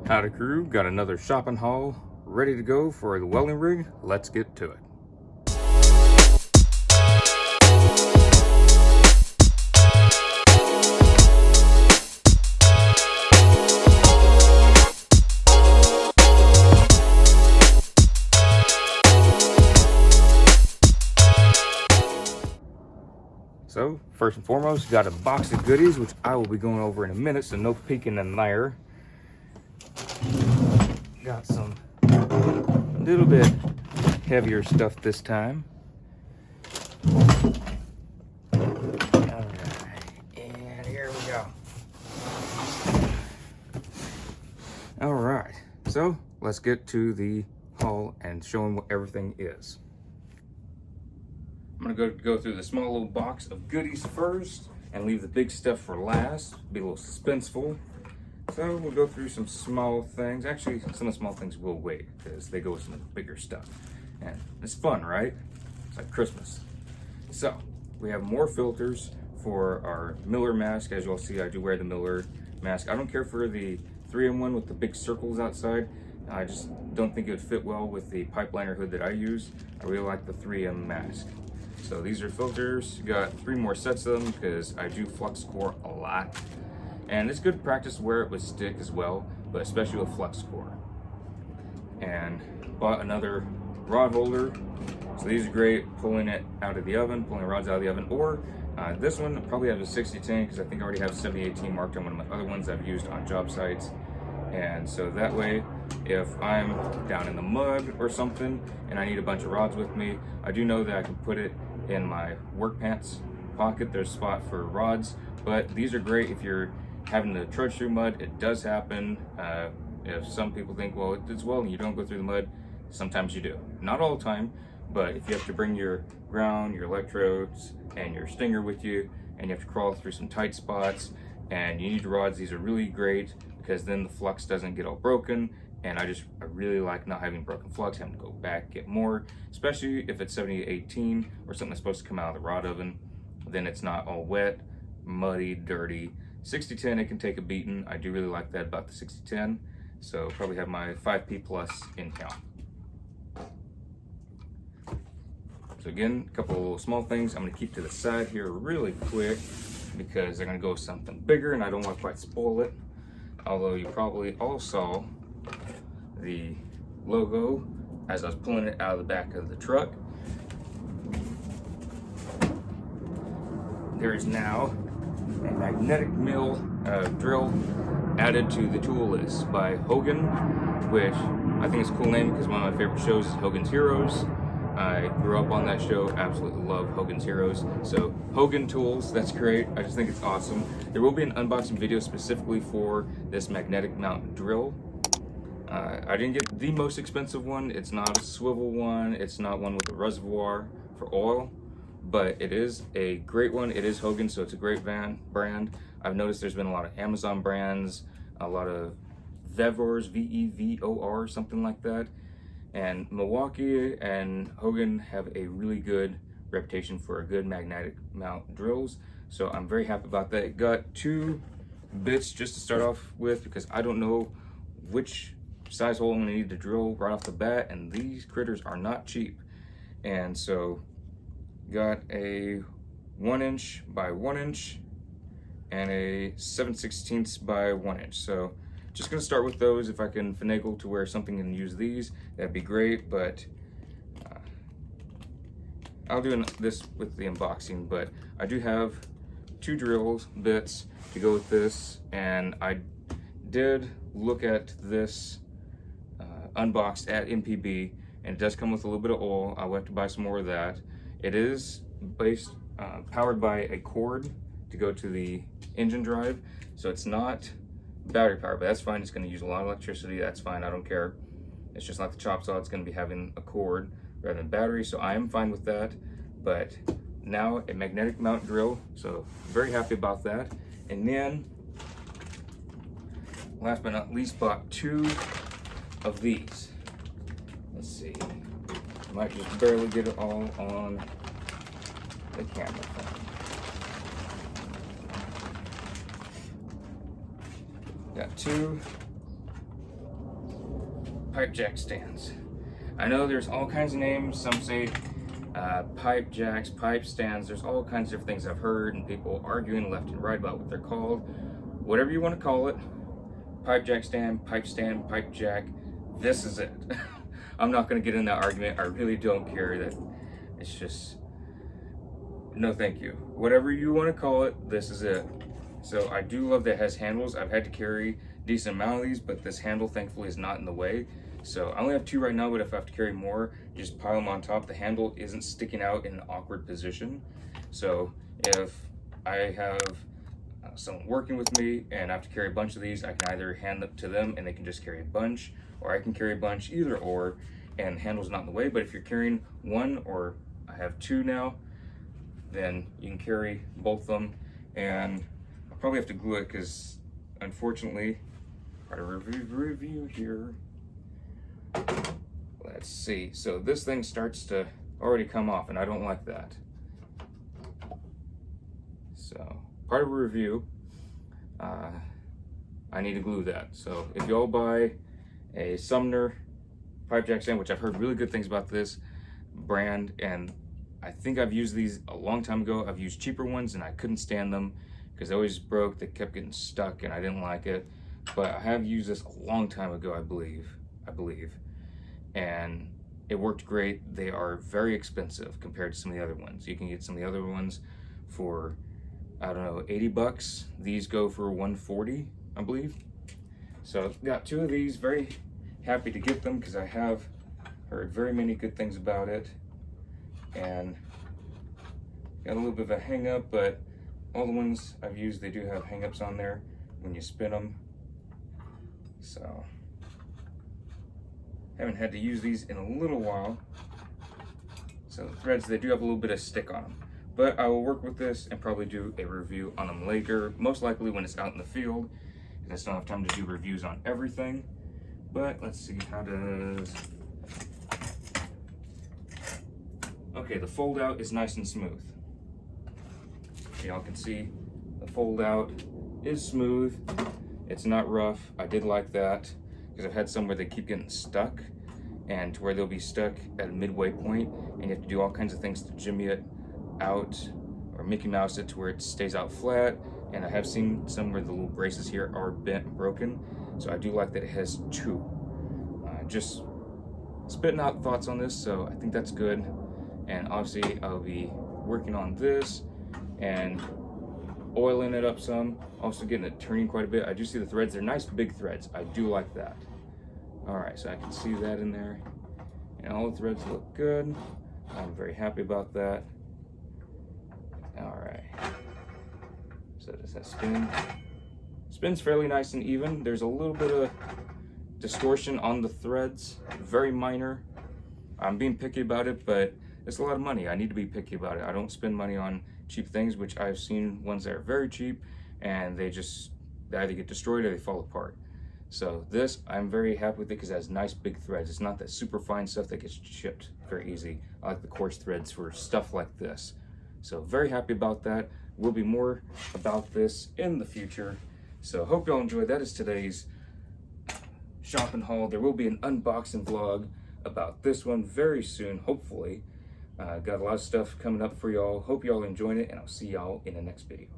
Howdy crew, got another shopping haul ready to go for the welding rig. Let's get to it. So first and foremost, got a box of goodies, which I will be going over in a minute, so no peeking in there. Got some a little bit heavier stuff this time. Alright, and here we go. Alright, so let's get to the haul and show them what everything is. I'm gonna go through the small little box of goodies first and leave the big stuff for last. Be a little suspenseful. So we'll go through some small things. Actually, some of the small things will wait because they go with some of the bigger stuff. And it's fun, right? It's like Christmas. So we have more filters for our Miller mask. As you'll see, I do wear the Miller mask. I don't care for the 3-in-1 with the big circles outside. I just don't think it would fit well with the pipeliner hood that I use. I really like the 3M mask. So these are filters. Got 3 more sets of them because I do flux core a lot. And it's good practice to wear it with stick as well, but especially with flux core. And bought another rod holder. So these are great, pulling it out of the oven, pulling rods out of the oven. Or this one probably has a 60-10 because I think I already have 70-18 marked on one of my other ones I've used on job sites. And so that way, if I'm down in the mud or something and I need a bunch of rods with me, I do know that I can put it in my work pants pocket. There's a spot for rods, but these are great if you're having to trudge through mud. It does happen. If some people think, well, it's welding, you don't go through the mud. Sometimes you do. Not all the time, but if you have to bring your ground, your electrodes, and your stinger with you, and you have to crawl through some tight spots, and you need rods, these are really great because then the flux doesn't get all broken. And I really like not having broken flux, having to go back, get more, especially if it's 70-18 or something that's supposed to come out of the rod oven. Then it's not all wet, muddy, dirty. 60-10, it can take a beating. I do really like that about the 60-10. So probably have my 5P plus in count. So again, a couple of small things I'm gonna keep to the side here really quick because they're gonna go with something bigger and I don't want to quite spoil it. Although you probably all saw the logo as I was pulling it out of the back of the truck. There is now a magnetic mill drill added to the tool list by Hogan, which I think is a cool name because one of my favorite shows is Hogan's Heroes. I grew up on that show, absolutely love Hogan's Heroes. So Hogan Tools, that's great. I just think it's awesome. There will be an unboxing video specifically for this magnetic mount drill. I didn't get the most expensive one. It's not a swivel one. It's not one with a reservoir for oil, but it is a great one. It is Hogan, so it's a great brand. I've noticed there's been a lot of Amazon brands, a lot of Vevors, V-E-V-O-R, something like that. And Milwaukee and Hogan have a really good reputation for a good magnetic mount drills. So I'm very happy about that. It got 2 bits just to start off with because I don't know which size hole I'm gonna need to drill right off the bat, and these critters are not cheap. And so got a 1" by 1" and a 7/16 by 1". So just gonna start with those. If I can finagle to where something can use these, that'd be great, but I'll do this with the unboxing. But I do have 2 drill bits to go with this, and I did look at this unboxed at MPB, and it does come with a little bit of oil. I'll have to buy some more of that. It is powered by a cord to go to the engine drive, so it's not battery powered, but that's fine. It's going to use a lot of electricity. That's fine. I don't care. It's just like the chop saw. It's going to be having a cord rather than battery, so I am fine with that. But now a magnetic mount drill, so very happy about that. And then last but not least, bought 2 of these. Let's see, might just barely get it all on the camera phone. Got 2 pipe jack stands. I know there's all kinds of names. Some say pipe jacks, pipe stands. There's all kinds of things I've heard, and people arguing left and right about what they're called. Whatever you want to call it, pipe jack stand, pipe jack, this is it. I'm not going to get in that argument. I really don't care. That it's just, no thank you. Whatever you want to call it, this is it. So I do love that it has handles. I've had to carry a decent amount of these, but this handle thankfully is not in the way. So I only have 2 right now, but if I have to carry more, just pile them on top. The handle isn't sticking out in an awkward position. So if I have someone working with me and I have to carry a bunch of these, I can either hand them to them and they can just carry a bunch, or I can carry a bunch, either or, and the handle's not in the way. But if you're carrying 1, or I have 2 now, then you can carry both of them. And I'll probably have to glue it because unfortunately, part of a review here. Let's see. So this thing starts to already come off, and I don't like that. So part of a review, I need to glue that. So if y'all buy a Sumner pipe jack stand, which I've heard really good things about this brand, and I think I've used these a long time ago. I've used cheaper ones and I couldn't stand them because they always broke. They kept getting stuck and I didn't like it. But I have used this a long time ago, I believe, and it worked great. They are very expensive compared to some of the other ones. You can get some of the other ones for, I don't know, 80 bucks. These go for 140, I believe. So got 2 of these. Very happy to get them because I have heard very many good things about it. And got a little bit of a hang up, but all the ones I've used, they do have hang ups on there when you spin them. So haven't had to use these in a little while. So the threads, they do have a little bit of stick on them, but I will work with this and probably do a review on them later, most likely when it's out in the field, because I still have time to do reviews on everything. But let's see, how does, okay, the fold out is nice and smooth. Y'all can see the fold out is smooth. It's not rough. I did like that because I've had some where they keep getting stuck, and to where they'll be stuck at a midway point and you have to do all kinds of things to jimmy it out or Mickey Mouse it to where it stays out flat. And I have seen some where the little braces here are bent, broken. So I do like that it has 2. Just spitting out thoughts on this, so I think that's good. And obviously I'll be working on this and oiling it up some, also getting it turning quite a bit. I do see the threads, they're nice big threads. I do like that. All right, so I can see that in there. And all the threads look good. I'm very happy about that. All right. So does that spin? Spins fairly nice and even. There's a little bit of distortion on the threads, very minor. I'm being picky about it, but it's a lot of money. I need to be picky about it. I don't spend money on cheap things, which I've seen ones that are very cheap and they either get destroyed or they fall apart. So this, I'm very happy with it because it has nice big threads. It's not that super fine stuff that gets chipped very easy. I like the coarse threads for stuff like this. So very happy about that. Will be more about this in the future. So hope y'all enjoyed. That is today's shopping haul. There will be an unboxing vlog about this one very soon, hopefully. Got a lot of stuff coming up for y'all. Hope y'all enjoying it, and I'll see y'all in the next video.